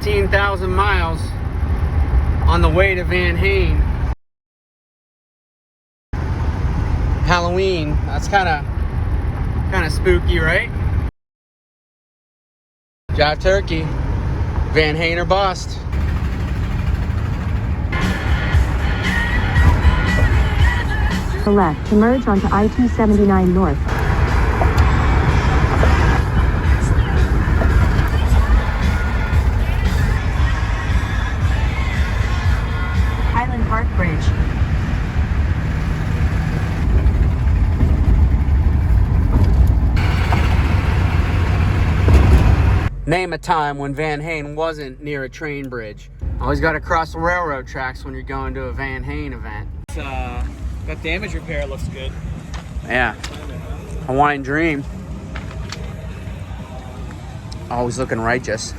18,000 miles on the way to Vanhain. Halloween. That's kind of spooky, right? Jive turkey. Vanhain or bust. Left to merge onto I-279 North. Highland Park Bridge. Name a time when Vanhain wasn't near a train bridge. Always got to cross the railroad tracks when you're going to a Vanhain event. That damage repair looks good. Yeah. Hawaiian Dream. Always looking righteous.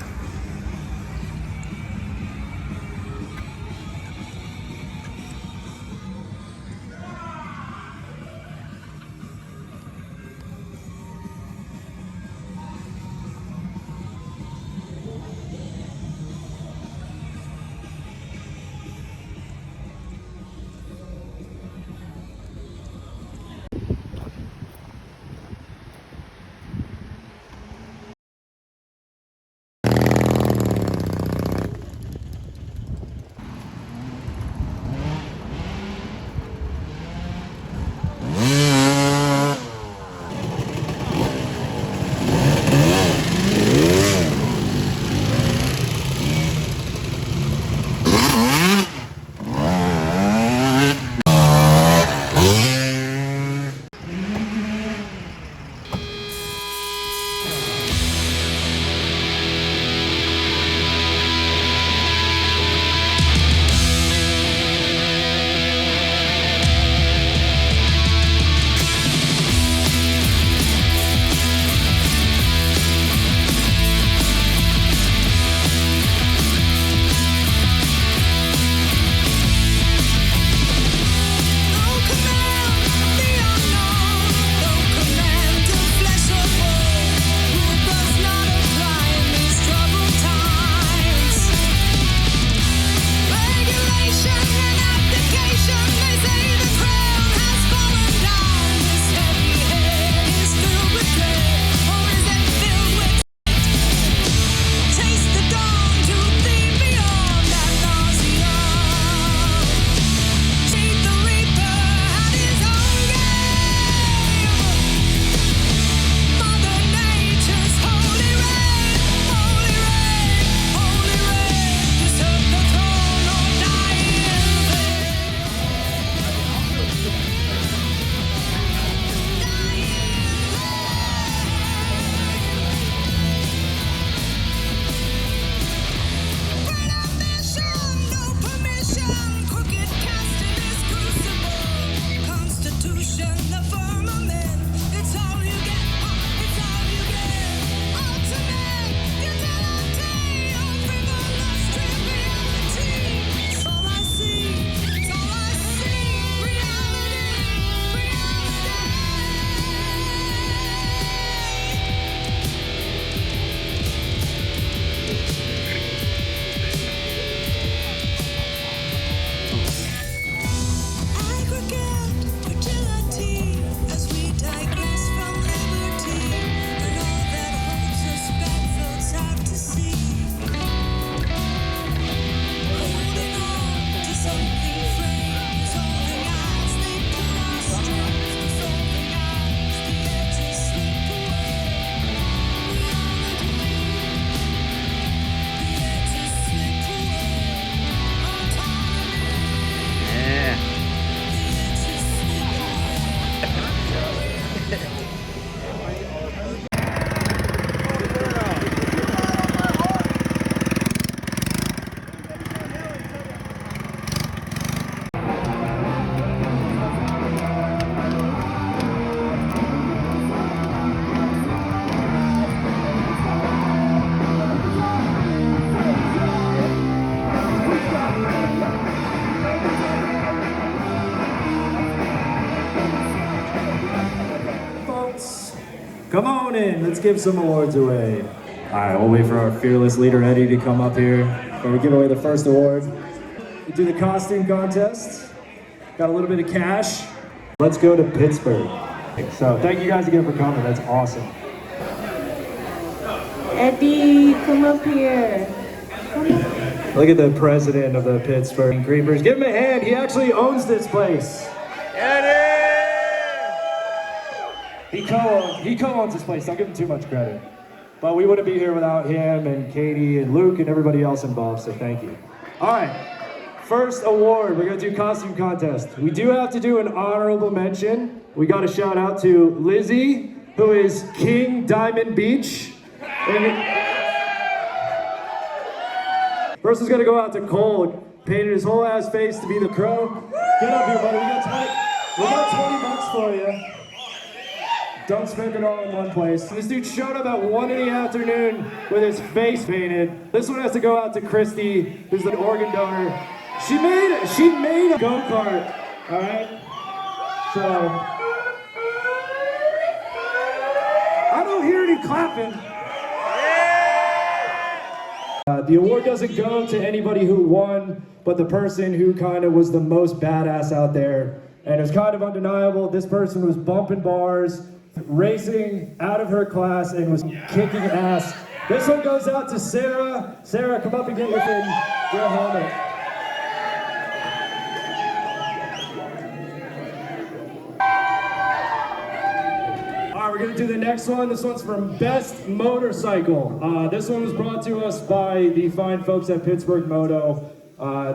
Come on in, let's give some awards away. All right, we'll wait for our fearless leader, Eddie, to come up here when we give away the first award. We do the costume contest. Got a little bit of cash. Let's go to Pittsburgh. So thank you guys again for coming. That's awesome. Eddie, come up here. Come up. Look at the president of the Pittsburgh Creepers. Give him a hand. He actually owns this place. Eddie! He co-owns this place. Don't give him too much credit. But we wouldn't be here without him and Katie and Luke and everybody else involved, so thank you. All right. First award, we're gonna do costume contest. We do have to do an honorable mention. We got a shout out to Lizzie, who is King Diamond Beach. First is gonna go out to Cole, painted his whole ass face to be the crow. Get up here, buddy, we got 20 bucks for you. Don't spend it all in one place. This dude showed up at 1 in the afternoon with his face painted. This one has to go out to Christy, who's an organ donor. She made a go-kart, all right? So, I don't hear any clapping. The award doesn't go to anybody who won, but the person who kind of was the most badass out there. And it was kind of undeniable. This person was bumping bars, racing out of her class, and was kicking ass. This one goes out to Sarah. Sarah, come up and get your thing, your helmet. We're gonna do the next one. This one's from Best Motorcycle. This one was brought to us by the fine folks at Pittsburgh Moto.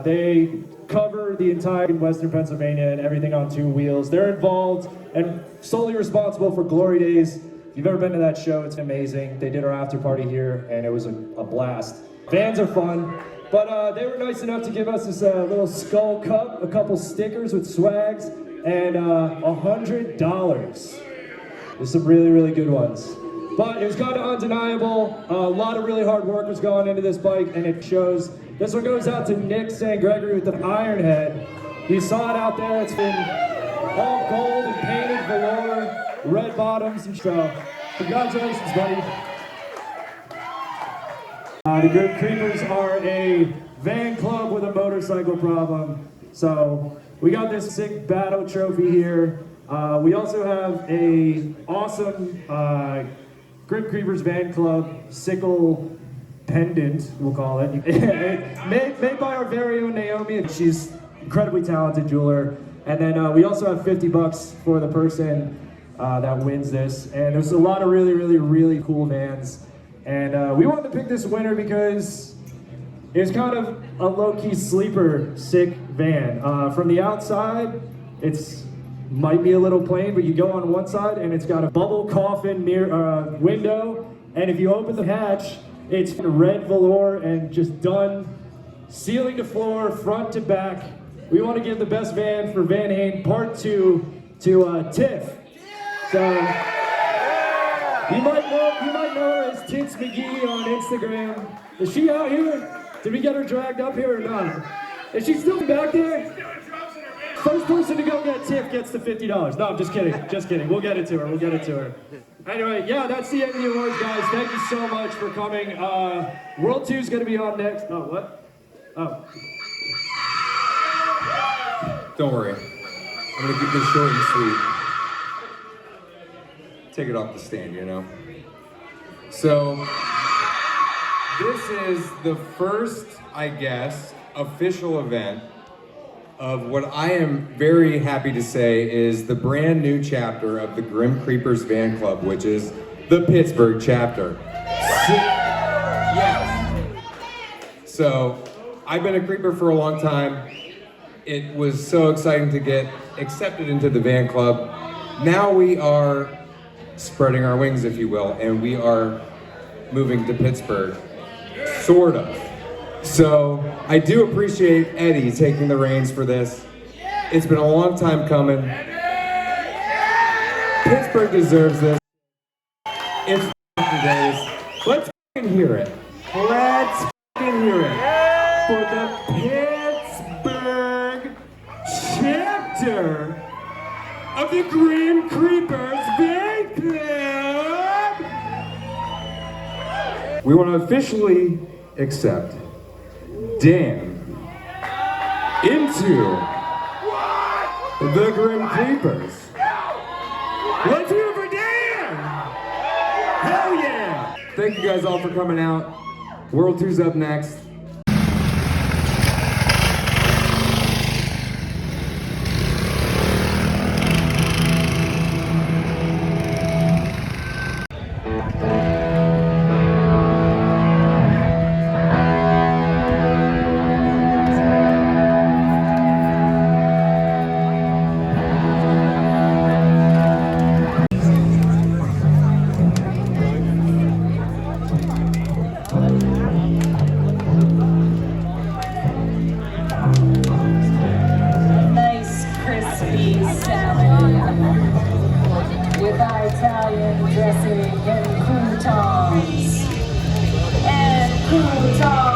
They cover the entire Western Pennsylvania and everything on two wheels. They're involved and solely responsible for Glory Days. If you've ever been to that show, it's amazing. They did our after party here and it was a blast. Vans are fun, but they were nice enough to give us this little skull cup, a couple stickers with swags, and $100. There's some really, really good ones. But it was kind of undeniable. A lot of really hard work was going into this bike, and it shows. This one goes out to Nick St. Gregory with the Iron Head. You saw it out there. It's been all gold and painted velour, red bottoms, and so congratulations, buddy. The Grim Creepers are a van club with a motorcycle problem. So we got this sick battle trophy here. We also have a awesome Grim Creepers Van Club sickle pendant, we'll call it. made by our very own Naomi. She's incredibly talented jeweler. And then we also have 50 bucks for the person that wins this. And there's a lot of really, really, really cool vans. And we wanted to pick this winner because it's kind of a low-key sleeper sick van. From the outside, it's might be a little plain, but you go on one side and it's got a bubble coffin window, and if you open the hatch, it's red velour and just done ceiling to floor, front to back. We want to give the best van for Vanhain Part 2 to Tiff. So you might know her as Tits McGee on Instagram. Is she out here? Did we get her dragged up here or not? Is she still back there? First person to go get Tiff gets the $50. No, I'm just kidding. Just kidding. We'll get it to her. Anyway, yeah, that's the end of the awards, guys. Thank you so much for coming. World 2 is going to be on next. Oh, what? Oh. Don't worry. I'm going to keep this short and sweet. Take it off the stand, you know? So, this is the first, I guess, official event of what I am very happy to say is the brand new chapter of the Grim Creepers Van Club, which is the Pittsburgh chapter. Yes. So, I've been a creeper for a long time. It was so exciting to get accepted into the Van Club. Now we are spreading our wings, if you will, and we are moving to Pittsburgh, sort of. So I do appreciate Eddie taking the reins for this. It's been a long time coming. Pittsburgh deserves this. It's days. Let's hear it. Let's hear it. For the Pittsburgh chapter of the Grim Creepers Van Club. we want to officially accept Dan into the Grim Creepers. Let's hear it for Dan! Hell yeah! Thank you guys all for coming out. World 2's up next. Nice crispy salad with our Italian dressing and croutons. And croutons.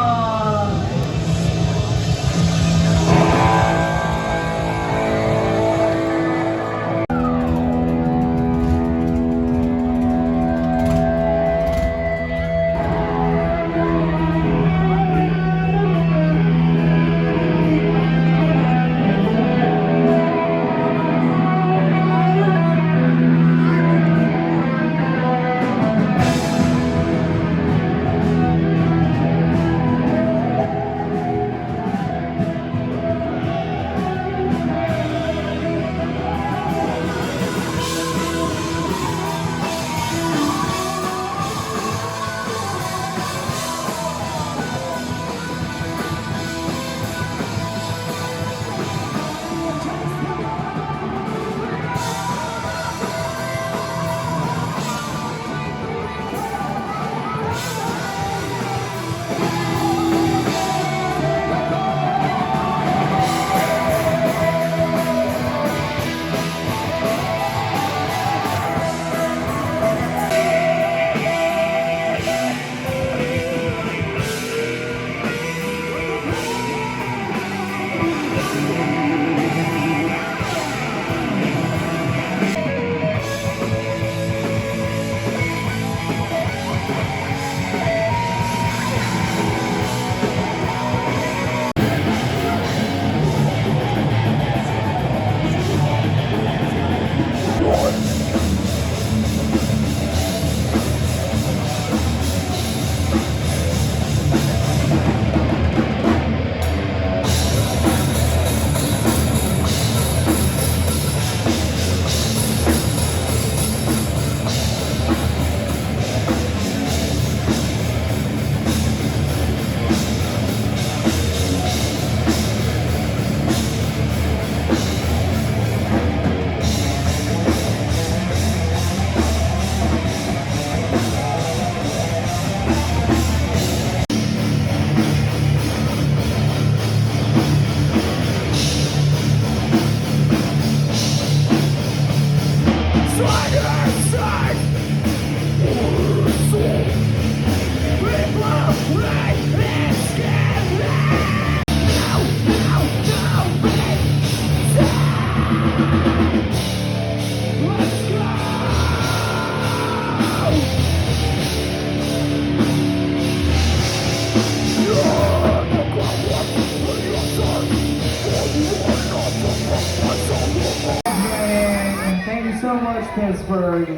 Thank you so much, Pittsburgh.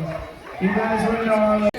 You guys were gnarly.